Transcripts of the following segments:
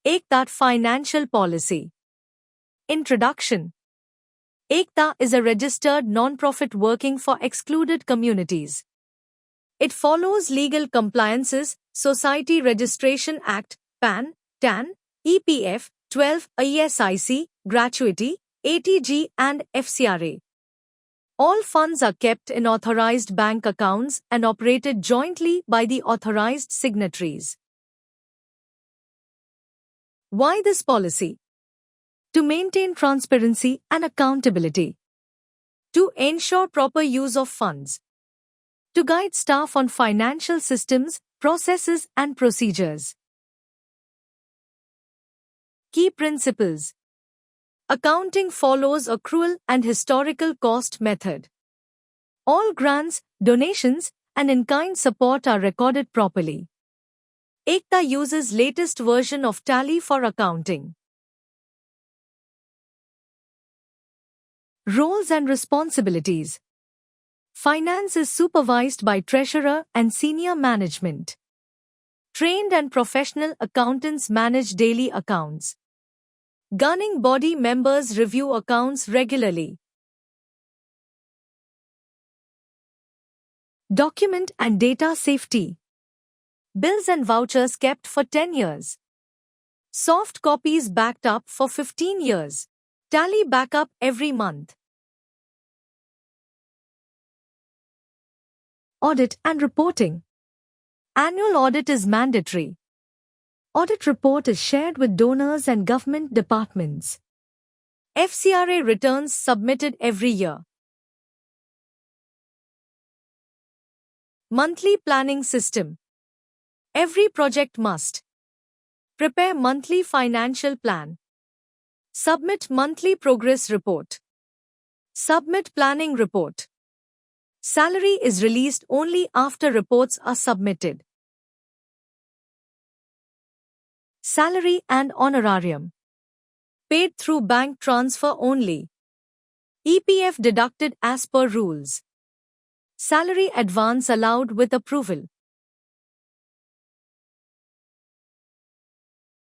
Ekta Financial Policy. Introduction. Ekta is a registered non-profit working for excluded communities. It follows legal compliances, Society Registration Act, PAN, TAN, EPF, 12, ESIC, Gratuity, ATG and FCRA. All funds are kept in authorized bank accounts and operated jointly by the authorized signatories. Why this policy? To maintain transparency and accountability. To ensure proper use of funds. To guide staff on financial systems, processes and procedures. Key principles. Accounting follows accrual and historical cost method. All grants, donations, and in-kind support are recorded properly. Ekta uses latest version of Tally for accounting. Roles and responsibilities. Finance is supervised by treasurer and senior management. Trained and professional accountants manage daily accounts. Governing body members review accounts regularly. Document and data safety. Bills and vouchers kept for 10 years. Soft copies backed up for 15 years. Tally backup every month. Audit and reporting. Annual audit is mandatory. Audit report is shared with donors and government departments. FCRA returns submitted every year. Monthly planning system. Every project must prepare monthly financial plan. Submit monthly progress report. Submit planning report. Salary is released only after reports are submitted. Salary and honorarium. Paid through bank transfer only. EPF deducted as per rules. Salary advance allowed with approval.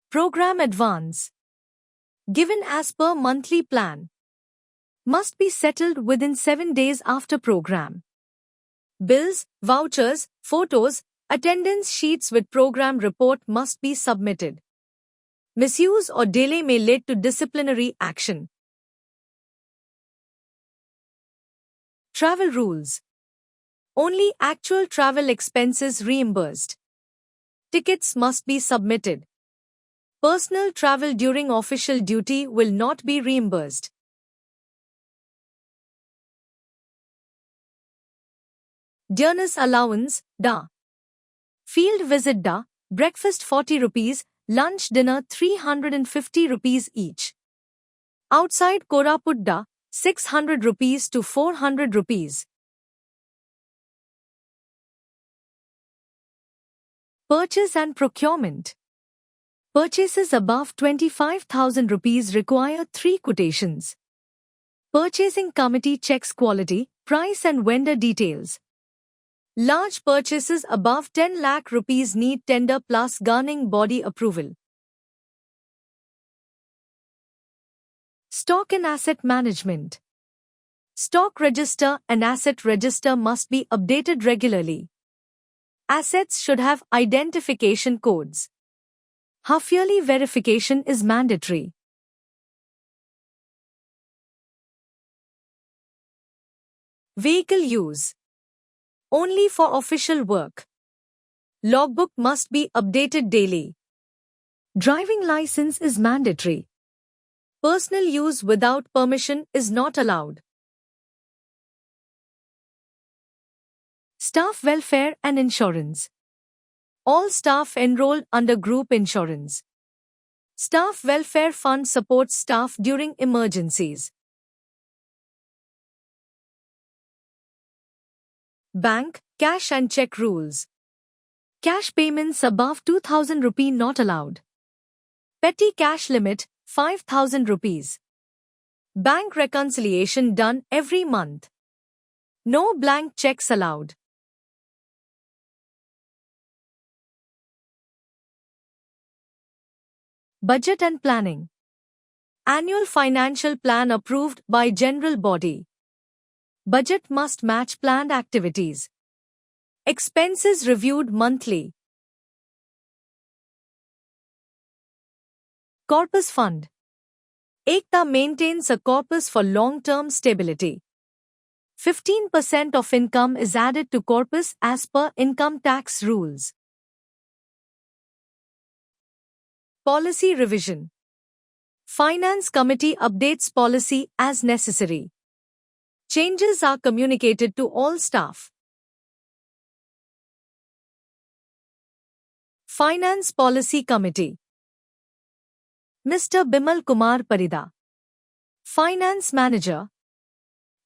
Program advance. Given as per monthly plan. Must be settled within 7 days after program. Bills, vouchers, photos, attendance sheets with program report must be submitted. Misuse or delay may lead to disciplinary action. Travel rules. Only actual travel expenses reimbursed. Tickets must be submitted. Personal travel during official duty will not be reimbursed. Dearness allowance, DA. Field visit DA, breakfast 40 rupees, lunch dinner 350 rupees each. Outside Koraput DA, 600 rupees to 400 rupees. Purchase and procurement. Purchases above 25,000 rupees require 3 quotations. Purchasing committee checks quality, price and vendor details. Large purchases above 10 lakh rupees need tender plus governing body approval. Stock and asset management. Stock register and asset register must be updated regularly. Assets should have identification codes. Half-yearly verification is mandatory. Vehicle use. Only for official work. Logbook must be updated daily. Driving license is mandatory. Personal use without permission is not allowed. Staff welfare and insurance. All staff enrolled under group insurance. Staff welfare fund supports staff during emergencies. Bank, cash and check rules. Cash payments above 2,000 rupee not allowed. Petty cash limit, 5,000 rupees. Bank reconciliation done every month. No blank checks allowed. Budget and planning. Annual financial plan approved by general body. Budget must match planned activities. Expenses reviewed monthly. Corpus Fund. Ekta maintains a corpus for long-term stability. 15% of income is added to corpus as per income tax rules. Policy revision. Finance Committee updates policy as necessary. Changes are communicated to all staff. Finance Policy Committee. Mr. Bimal Kumar Parida. Finance Manager.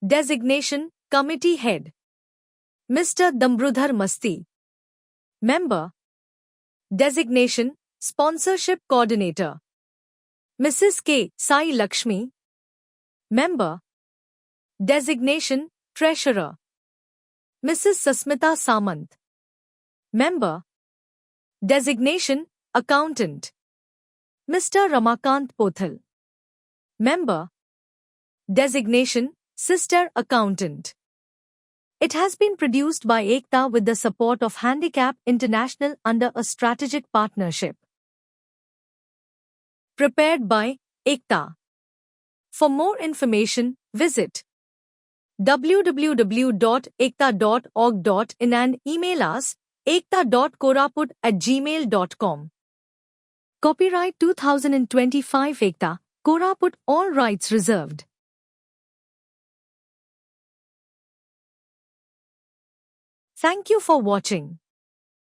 Designation, Committee Head. Mr. Dambrudhar Masti. Member. Designation, Sponsorship Coordinator. Mrs. K. Sai Lakshmi. Member. Designation, Treasurer. Mrs. Sasmita Samant. Member. Designation, Accountant. Mr. Ramakant Pothal. Member. Designation, Sister Accountant. It has been produced by Ekta with the support of Handicap International under a strategic partnership. Prepared by Ekta. For more information, visit www.ekta.org.in and email us ekta.koraput@gmail.com. Copyright 2025 Ekta, Koraput, all rights reserved. Thank you for watching.